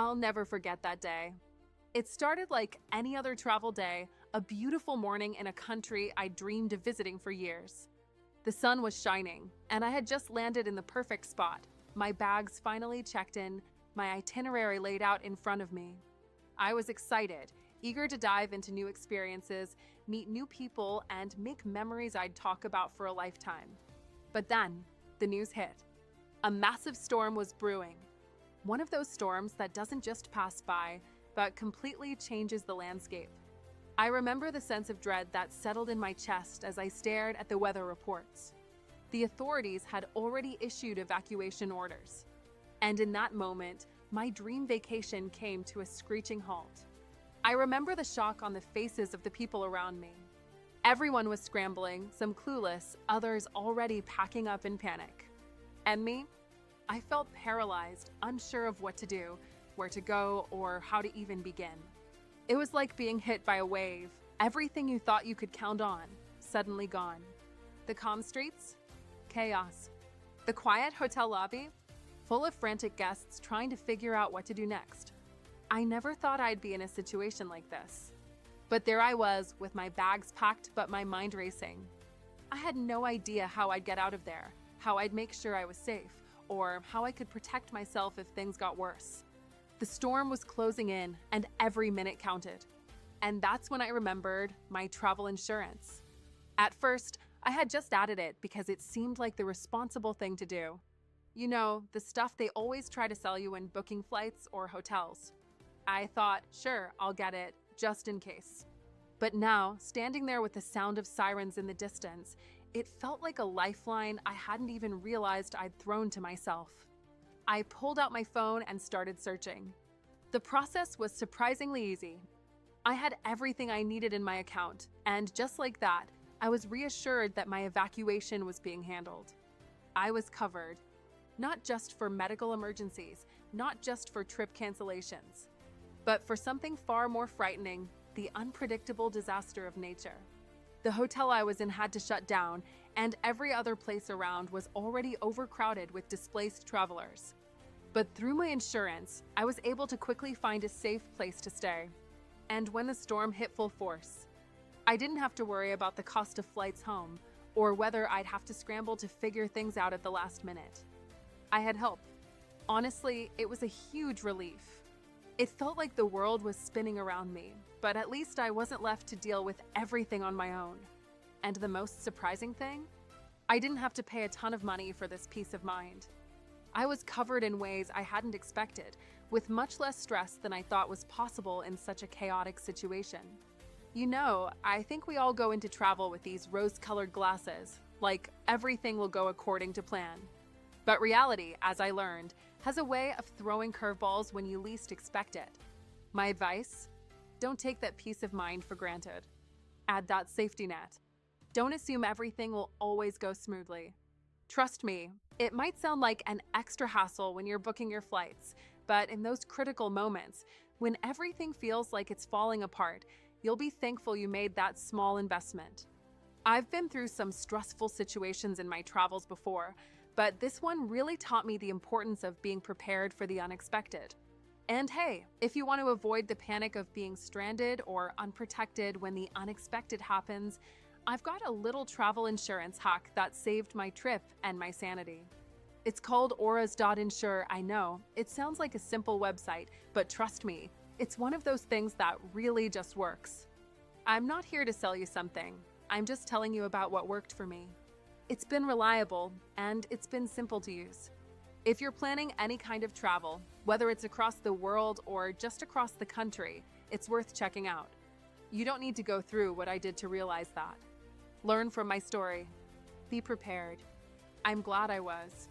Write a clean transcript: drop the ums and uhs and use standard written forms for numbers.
I'll never forget that day. It started like any other travel day, a beautiful morning in a country I dreamed of visiting for years. The sun was shining, and I had just landed in the perfect spot. My bags finally checked in, my itinerary laid out in front of me. I was excited, eager to dive into new experiences, meet new people, and make memories I'd talk about for a lifetime. But then, the news hit. A massive storm was brewing. One of those storms that doesn't just pass by, but completely changes the landscape. I remember the sense of dread that settled in my chest as I stared at the weather reports. The authorities had already issued evacuation orders. And in that moment, my dream vacation came to a screeching halt. I remember the shock on the faces of the people around me. Everyone was scrambling, some clueless, others already packing up in panic. And me? I felt paralyzed, unsure of what to do, where to go, or how to even begin. It was like being hit by a wave. Everything you thought you could count on, suddenly gone. The calm streets? Chaos. The quiet hotel lobby? Full of frantic guests trying to figure out what to do next. I never thought I'd be in a situation like this. But there I was, with my bags packed but my mind racing. I had no idea how I'd get out of there, how I'd make sure I was safe, or how I could protect myself if things got worse. The storm was closing in, and every minute counted. And that's when I remembered my travel insurance. At first, I had just added it because it seemed like the responsible thing to do. You know, the stuff they always try to sell you when booking flights or hotels. I thought, sure, I'll get it, just in case. But now, standing there with the sound of sirens in the distance, it felt like a lifeline I hadn't even realized I'd thrown to myself. I pulled out my phone and started searching. The process was surprisingly easy. I had everything I needed in my account, and just like that, I was reassured that my evacuation was being handled. I was covered, not just for medical emergencies, not just for trip cancellations, but for something far more frightening, the unpredictable disaster of nature. The hotel I was in had to shut down, and every other place around was already overcrowded with displaced travelers. But through my insurance, I was able to quickly find a safe place to stay. And when the storm hit full force, I didn't have to worry about the cost of flights home, or whether I'd have to scramble to figure things out at the last minute. I had help. Honestly, it was a huge relief. It felt like the world was spinning around me, but at least I wasn't left to deal with everything on my own. And the most surprising thing? I didn't have to pay a ton of money for this peace of mind. I was covered in ways I hadn't expected, with much less stress than I thought was possible in such a chaotic situation. You know, I think we all go into travel with these rose-colored glasses, like everything will go according to plan. But reality, as I learned, has a way of throwing curveballs when you least expect it. My advice? Don't take that peace of mind for granted. Add that safety net. Don't assume everything will always go smoothly. Trust me, it might sound like an extra hassle when you're booking your flights, but in those critical moments, when everything feels like it's falling apart, you'll be thankful you made that small investment. I've been through some stressful situations in my travels before, but this one really taught me the importance of being prepared for the unexpected. And hey, if you want to avoid the panic of being stranded or unprotected when the unexpected happens, I've got a little travel insurance hack that saved my trip and my sanity. It's called auras.insure. I know, it sounds like a simple website, but trust me, it's one of those things that really just works. I'm not here to sell you something. I'm just telling you about what worked for me. It's been reliable, and it's been simple to use. If you're planning any kind of travel, whether it's across the world or just across the country, it's worth checking out. You don't need to go through what I did to realize that. Learn from my story. Be prepared. I'm glad I was.